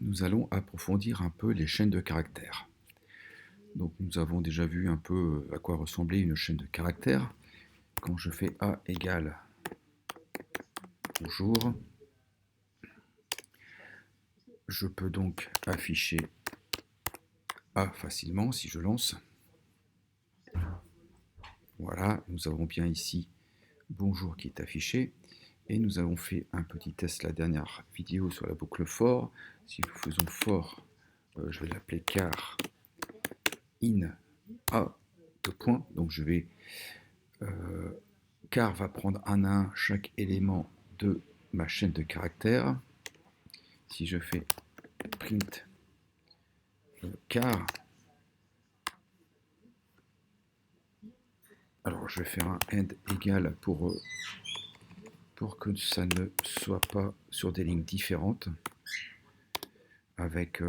nous allons approfondir un peu les chaînes de caractères. Donc nous avons déjà vu un peu à quoi ressemblait une chaîne de caractères. Quand je fais A égale bonjour, je peux donc afficher A facilement si je lance. Voilà, nous avons bien ici bonjour qui est affiché. Et nous avons fait un petit test la dernière vidéo sur la boucle for. Si nous faisons for, je vais l'appeler car in A de point. Donc je vais car va prendre un à un chaque élément de ma chaîne de caractères. Si je fais print car, alors je vais faire un end égal pour que ça ne soit pas sur des lignes différentes avec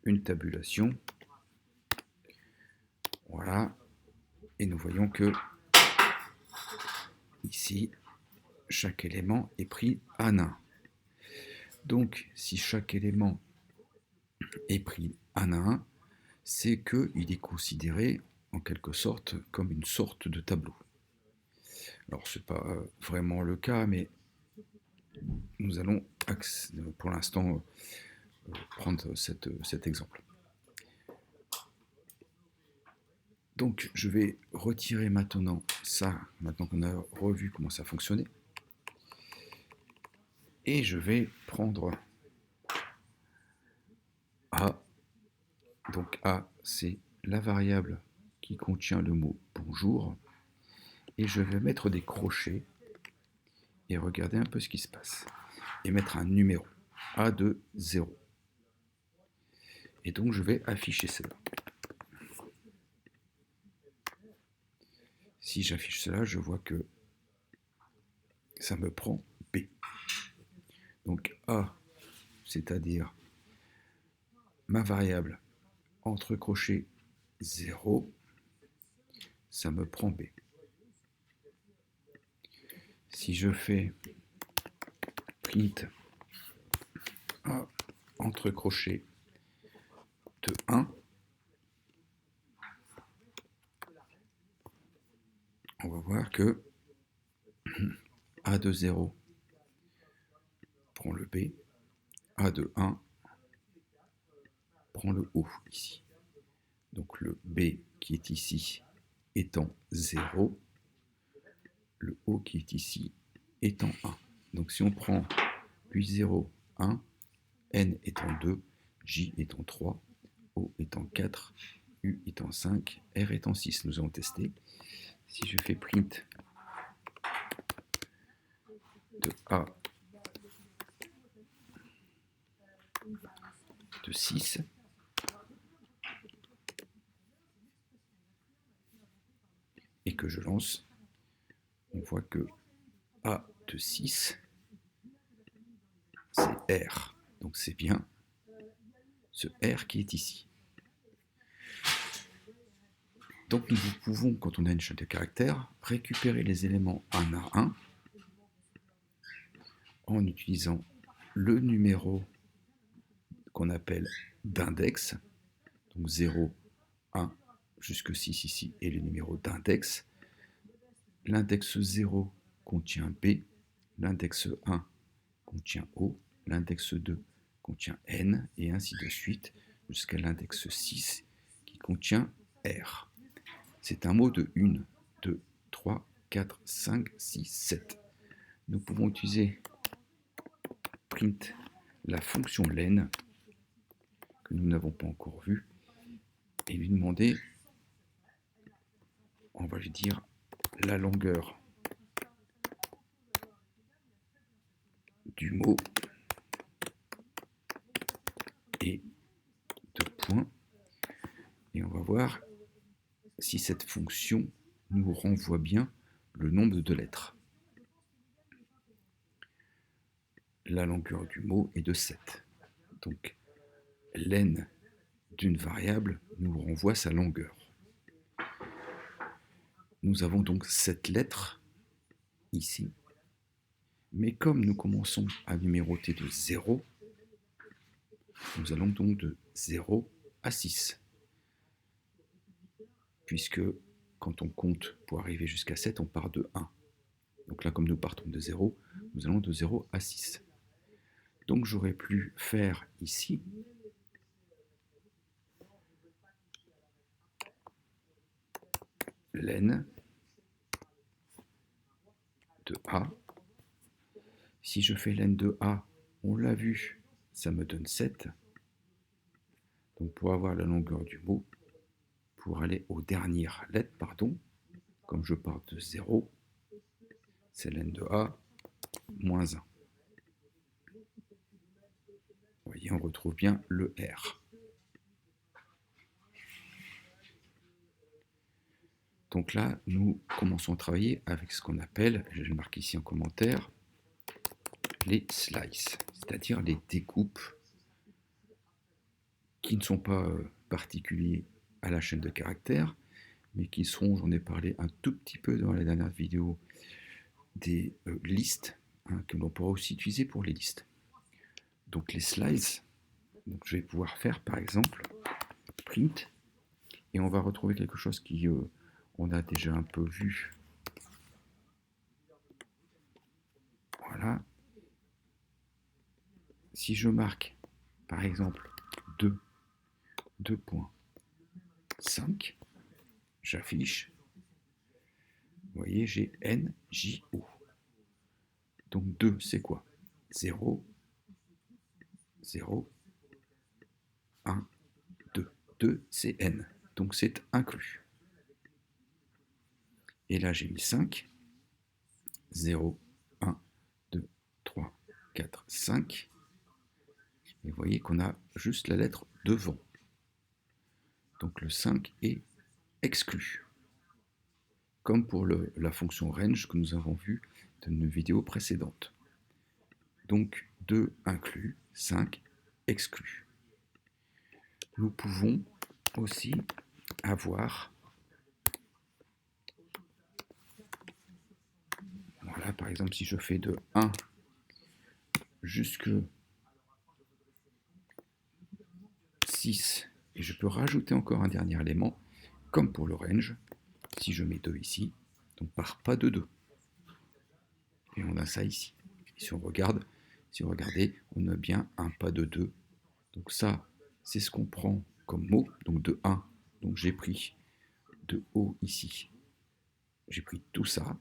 une tabulation. Voilà. Et nous voyons que ici, chaque élément est pris un à un. Donc, si chaque élément est pris un à un, c'est qu'il est considéré en quelque sorte comme une sorte de tableau. Alors, ce n'est pas vraiment le cas, mais nous allons pour l'instant prendre cet exemple. Donc, je vais retirer maintenant ça, maintenant qu'on a revu comment ça fonctionnait. Et je vais prendre A. Donc A, c'est la variable qui contient le mot bonjour. Et je vais mettre des crochets et regarder un peu ce qui se passe. Et mettre un numéro, A de 0. Et donc je vais afficher cela. Si j'affiche cela, je vois que ça me prend B. Donc A, c'est-à-dire ma variable entre crochets 0, ça me prend B. Si je fais print A entre crochets de 1, on va voir que A de 0 prend le B, A de 1 prend le O ici. Donc le B qui est ici étant 0, le O qui est ici étant 1. Donc si on prend puis 0, 1, N étant 2, J étant 3, O étant 4, U étant 5, R étant 6, nous allons tester. Si je fais print de A de 6, et que je lance, on voit que A de 6, c'est R. Donc c'est bien ce R qui est ici. Donc nous pouvons, quand on a une chaîne de caractères, récupérer les éléments un à un en utilisant le numéro qu'on appelle d'index, donc 0, 1, jusque 6 ici, et le numéro d'index. L'index 0 contient B, l'index 1 contient O, l'index 2 contient N, et ainsi de suite, jusqu'à l'index 6 qui contient R. C'est un mot de 1, 2, 3, 4, 5, 6, 7. Nous pouvons utiliser print la fonction len que nous n'avons pas encore vue et lui demander, on va lui dire la longueur du mot et deux points, et on va voir si cette fonction nous renvoie bien le nombre de lettres. La longueur du mot est de 7. Donc len d'une variable nous renvoie sa longueur. Nous avons donc 7 lettres ici. Mais comme nous commençons à numéroter de 0, Nous allons donc de 0 à 6. Puisque quand on compte pour arriver jusqu'à 7, on part de 1. Donc là, comme nous partons de 0, nous allons de 0 à 6. Donc j'aurais pu faire ici len de A. Si je fais len de A, on l'a vu, ça me donne 7. Donc pour avoir la longueur du mot, pour aller aux dernières lettres, comme je pars de 0, c'est len de A moins 1. Vous voyez, on retrouve bien le R. Donc là, nous commençons à travailler avec ce qu'on appelle, je le marque ici en commentaire, les slices, c'est-à-dire les découpes qui ne sont pas particuliers à la chaîne de caractères, mais qui seront, j'en ai parlé un tout petit peu dans la dernière vidéo, des listes, que l'on pourra aussi utiliser pour les listes. Donc les slices, donc je vais pouvoir faire par exemple print, et on va retrouver quelque chose qui on a déjà un peu vu. Voilà. Si je marque par exemple 2.5, j'affiche, vous voyez, j'ai N, J, O. Donc 2, c'est quoi? 0, 0, 1, 2. 2, c'est N. Donc c'est inclus. Et là, j'ai mis 5. 0, 1, 2, 3, 4, 5. Et vous voyez qu'on a juste la lettre devant. Donc le 5 est exclu. Comme pour la fonction range que nous avons vue dans une vidéo précédente. Donc 2 inclus, 5 exclu. Nous pouvons aussi avoir, voilà, par exemple, si je fais de 1 jusque 6, et je peux rajouter encore un dernier élément, comme pour le range, si je mets 2 ici, donc par pas de 2. Et on a ça ici. Et si on regarde, si vous regardez, on a bien un pas de 2. Donc ça, c'est ce qu'on prend comme mot, donc de 1. Donc j'ai pris de O ici. J'ai pris tout ça,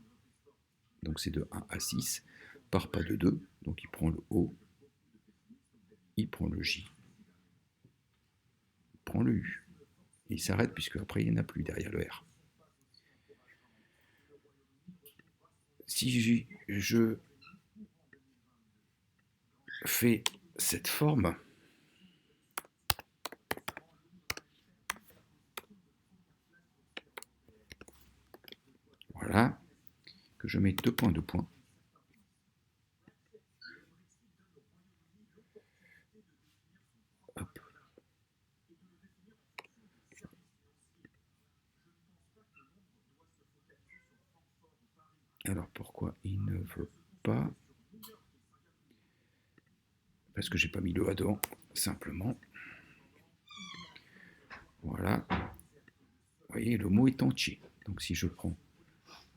donc c'est de 1 à 6, par pas de 2, donc il prend le O, il prend le J, il prend le U. Et il s'arrête puisque après il n'y en a plus derrière le R. Si je fais cette forme, voilà, que je mets 2 points, 2 points, hop. Alors pourquoi il ne veut pas? Parce que j'ai pas mis le A devant, simplement. Voilà. Vous voyez, le mot est entier. Donc si je prends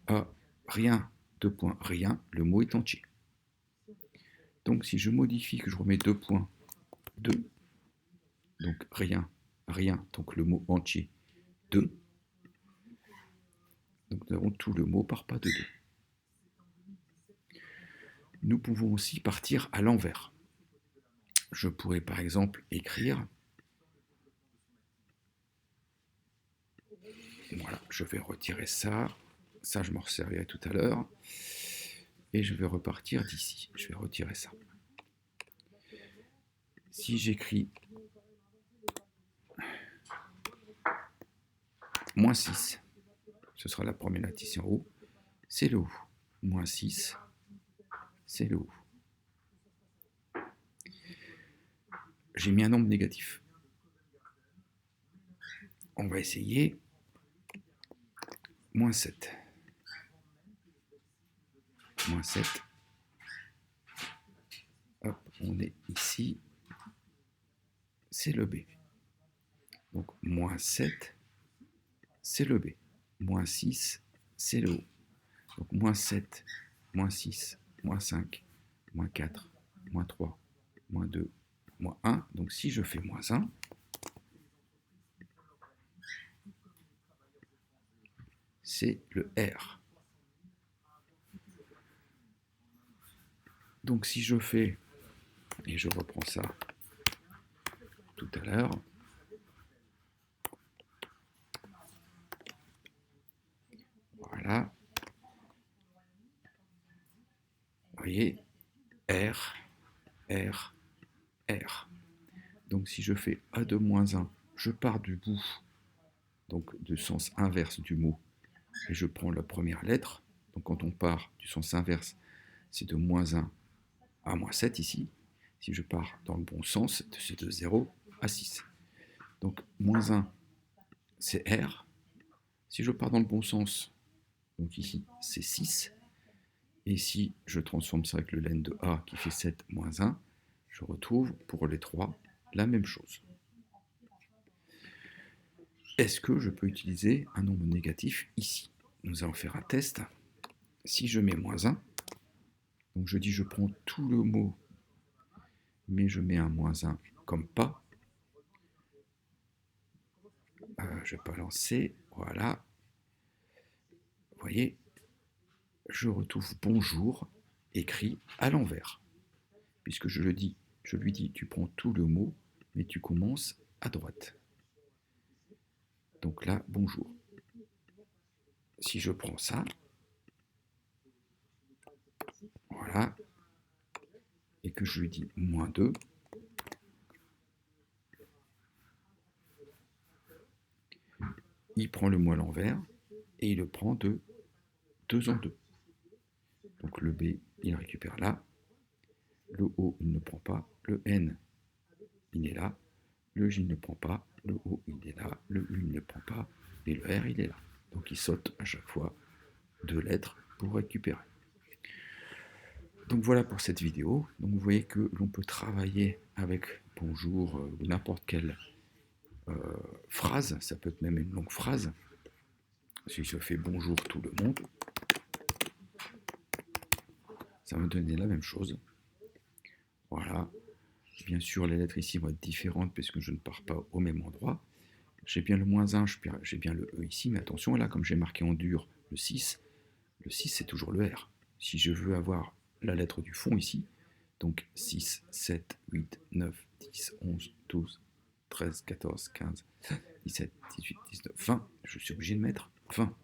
A, rien, 2 points, rien, le mot est entier. Donc si je modifie, que je remets 2 points, 2, donc rien, rien, donc le mot entier, 2. Donc nous avons tout le mot par pas de 2. Nous pouvons aussi partir à l'envers. Je pourrais par exemple écrire, voilà, je vais retirer ça, ça je m'en servirai tout à l'heure, et je vais repartir d'ici, je vais retirer ça. Si j'écris moins 6, ce sera la première lettre ici en haut, c'est le haut. Moins 6, c'est le haut. J'ai mis un nombre négatif. On va essayer moins 7. Moins 7. Hop, on est ici. c'est le B. Donc moins 7, c'est le B. Moins 6, c'est le O. Donc moins 7, moins 6, moins 5, moins 4, moins 3, moins 2, moins 1. Donc si je fais moins 1, c'est le R. Donc si je fais, et je reprends ça tout à l'heure, voilà, vous voyez, R, R, R. Donc si je fais A de moins 1, je pars du bout, donc du sens inverse du mot, et je prends la première lettre. Donc quand on part du sens inverse, c'est de moins 1 à moins 7 ici. Si je pars dans le bon sens, c'est de 0 à 6. Donc moins 1, c'est R. Si je pars dans le bon sens, donc ici, c'est 6. Et si je transforme ça avec le len de A qui fait 7 moins 1, je retrouve pour les 3 la même chose. Est-ce que je peux utiliser un nombre négatif ici? Nous allons faire un test. Si je mets moins 1, donc je dis je prends tout le mot, mais je mets un moins 1 comme pas. Je vais pas lancer, voilà. Vous voyez, je retrouve bonjour écrit à l'envers. Puisque je lui dis, tu prends tout le mot, mais tu commences à droite. Donc là, bonjour. Si je prends ça, voilà, et que je lui dis moins 2, il prend le mot à l'envers, et il le prend de 2 en 2. Donc le B, il récupère là, le O, il ne prend pas, le N, il est là, le J ne prend pas, le O, il est là, le U, il ne prend pas, et le R, il est là. Donc il saute à chaque fois 2 lettres pour récupérer. Donc voilà pour cette vidéo. Donc vous voyez que l'on peut travailler avec bonjour ou n'importe quelle phrase, ça peut être même une longue phrase. Si je fais bonjour tout le monde, ça va me donner la même chose. Voilà. Bien sûr, les lettres ici vont être différentes puisque je ne pars pas au même endroit. J'ai bien le moins 1, j'ai bien le E ici, mais attention, là, comme j'ai marqué en dur le 6 c'est toujours le R. Si je veux avoir la lettre du fond ici, donc 6, 7, 8, 9, 10, 11, 12, 13, 14, 15, 17, 18, 19, 20, je suis obligé de mettre 20.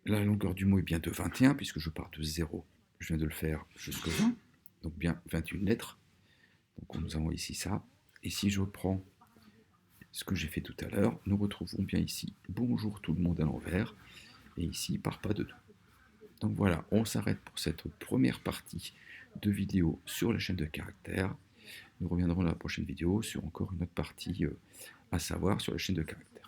La longueur du mot est bien de 21, puisque je pars de 0. Je viens de le faire jusqu'au 20, donc bien 21 lettres. Donc nous avons ici ça. Et si je prends ce que j'ai fait tout à l'heure, nous retrouvons bien ici bonjour tout le monde à l'envers. Et ici, il part pas de 2. Donc voilà, on s'arrête pour cette première partie de vidéo sur la chaîne de caractères. Nous reviendrons dans la prochaine vidéo sur encore une autre partie à savoir sur la chaîne de caractères.